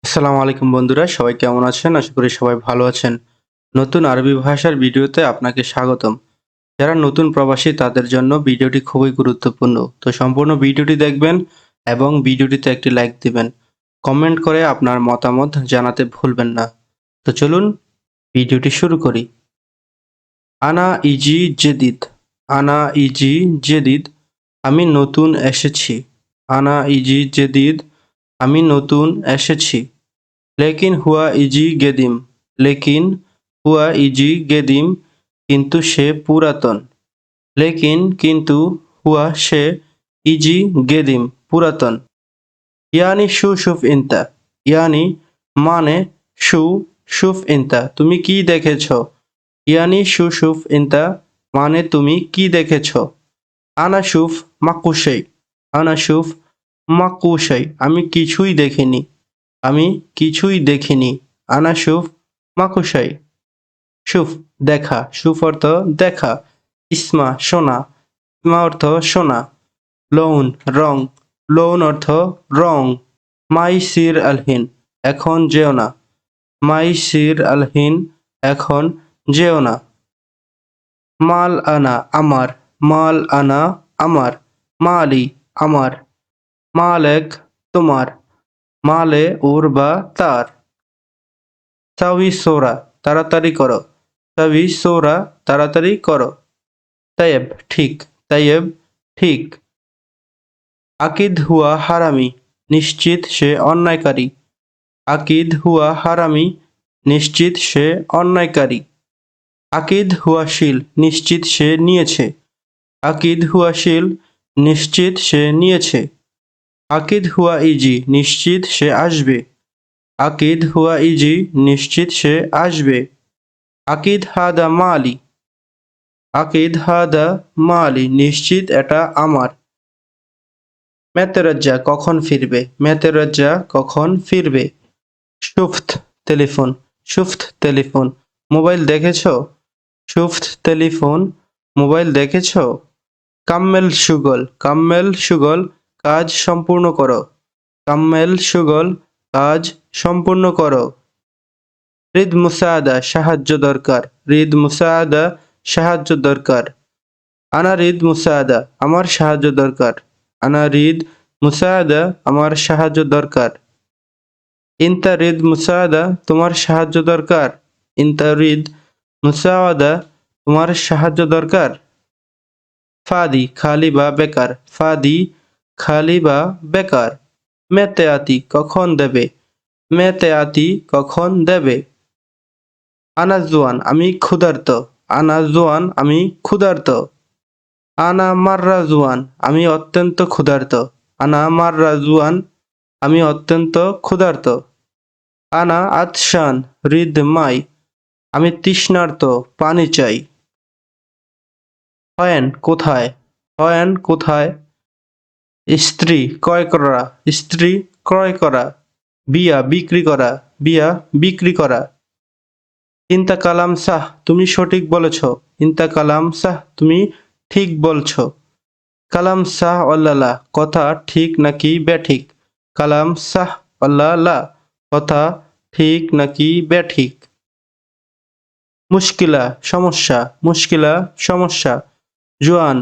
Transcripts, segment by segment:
আসসালামু আলাইকুম বন্ধুরা, সবাই কেমন আছেন? আশা করি সবাই ভালো আছেন। নতুন আরবি ভাষার ভিডিওতে আপনাকে স্বাগতম। যারা নতুন প্রবাসী তাদের জন্য ভিডিওটি খুবই গুরুত্বপূর্ণ। তো সম্পূর্ণ ভিডিওটি দেখবেন এবং ভিডিওটিতে একটি লাইক দিবেন। কমেন্ট করে আপনার মতামত জানাতে ভুলবেন না। তো চলুন ভিডিওটি শুরু করি। আনা ইজি জেদিদ। আনা ইজি জেদিদ। আমি নতুন এসেছি। আনা ইজি জেদিদ। আমি নতুন এসেছি। লেকিন হুয়া ইজি গেদিম। লেকিন হুয়া ইজি গেদিম। কিন্তু সে পুরাতন। লেকিন কিন্তু হুয়া সে ইজি গেদিম পুরাতন। ইয়ানি শু শুফ ইনতা। ইয়ানি মানে শু শুফ ইনতা তুমি কি দেখেছ। ইয়ানি শু শুফ ইনতা মানে তুমি কি দেখেছ। আনা শুফ মাকুশাই। আনা শুফ মাকুশাই আমি কিছুই দেখিনি। আমি কিছুই দেখিনি। আনা শুফ মাকুশাই। শুফ দেখা। শুফ অর্থ দেখা। ইসমা শোনা। ইসমা অর্থ শোনা। লৌন রং। লৌন অর্থ রং। মাই সির আলহিন এখন যেও না। মাই সির আলহিন এখন যেও না। মাল আনা আমার। মাল আনা আমার। মালি আমার। মালেক তোমার। মালে ওর বা তার। সাউই সোরা তাড়াতাড়ি করো। সাউই সোরা তাড়াতাড়ি করো। তায়েব ঠিক। তায়েব ঠিক। আকিদ হুয়া হারামি নিশ্চিত সে অন্যায়কারী। আকিদ হুয়া হারামি নিশ্চিত সে অন্যায়কারী। আকিদ হুয়া শিল নিশ্চিত সে নিয়েছে। আকিদ হুয়া শিল নিশ্চিত সে নিয়েছে। আকিদ হুয়া ইজি নিশ্চিত সে আসবে। আকিদ হুয়া ইজি নিশ্চিত সে আসবে। আকিদ হাদা মালি। আকিদ হাদা মালি নিশ্চিত এটা আমার। মেতেরাজ্জা কখন ফিরবে। মেতেরাজ্জা কখন ফিরবে। সুফত টেলিফোন। সুফত টেলিফোন মোবাইল দেখেছ। সুফত টেলিফোন মোবাইল দেখেছ। কাম্মেল সুগল। কাম্মেল সুগল কাজ সম্পূর্ণ করো। কাম্মেল সুগল কাজ সম্পূর্ণ করো। রিদ মুসাআদা সাহায্য দরকার। রিদ মুসাআদা সাহায্য দরকার। আনা রিদ মুসাআদা আমার সাহায্য দরকার। আনা রিদ মুসাআদা আমার সাহায্য দরকার। ইনতা রিদ মুসাআদা তোমার সাহায্য দরকার। ইনতা রিদ মুসাআদা তোমার সাহায্য দরকার। ফাদি খালি বা বেকার। ফাদি খালি বা বেকার। মেতে আতি কখন দেবে। মেতে আতি কখন দেবে। আনা জোয়ান আমি ক্ষুধার্ত। আনা জোয়ান আমি ক্ষুধার্ত। আনা মাররা জুয়ান আমি অত্যন্ত ক্ষুধার্ত। আনা মাররা জুয়ান আমি অত্যন্ত ক্ষুধার্ত। আনা আতশান রিদ মাই আমি তৃষ্ণার্ত পানি চাই। হয়েন কোথায়। হয়েন কোথায়। স্ত্রী ক্রয় করা। স্ত্রী ক্রয় করা। বিয়া বিক্রি করা। বিয়া বিক্রি করা। ইনতা কালাম সাহ তুমি সঠিক বলেছ। ইনতা কালাম সাহ তুমি ঠিক বলছ। কালাম সাহ অল্লালা কথা ঠিক নাকি বেঠিক। কালাম সাহ অল্লালা কথা ঠিক নাকি বেঠিক। মুশকিলা সমস্যা। মুশকিলা সমস্যা। জোয়ান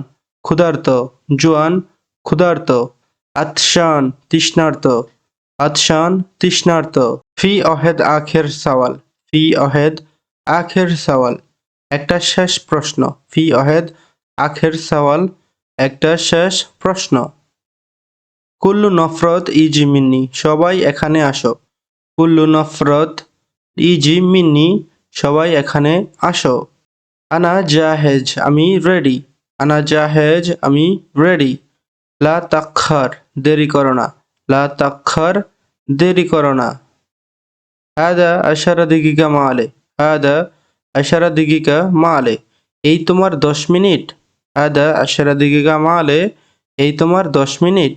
ক্ষুধার্ত। জোয়ান ক্ষুধার্ত। আতশান তৃষ্ণার্ত। আতশান তৃষ্ণার্ত। ফি অহেদ আখের সওয়াল। ফি অহেদ আখের সওয়াল একটা শেষ প্রশ্ন। ফি অহেদ আখের সওয়াল একটা শেষ প্রশ্ন। কুল্লু নফরত ইজি মিন্নি সবাই এখানে আসো। কুল্লু নফরত ইজি মিন্নি সবাই এখানে আসো। আনা জাহেজ আমি রেডি। আনা জাহেজ আমি রেডি। লা তাক্ষার দেরি করো না। লা তাক্ষার দেরি করো না। হাদা আশারা দিগিকা মালে। হাদা আশারা দিগিকা মালে এই তোমার 10 মিনিট। হাদা আশারা দিগিকা মালে এই তোমার 10 মিনিট।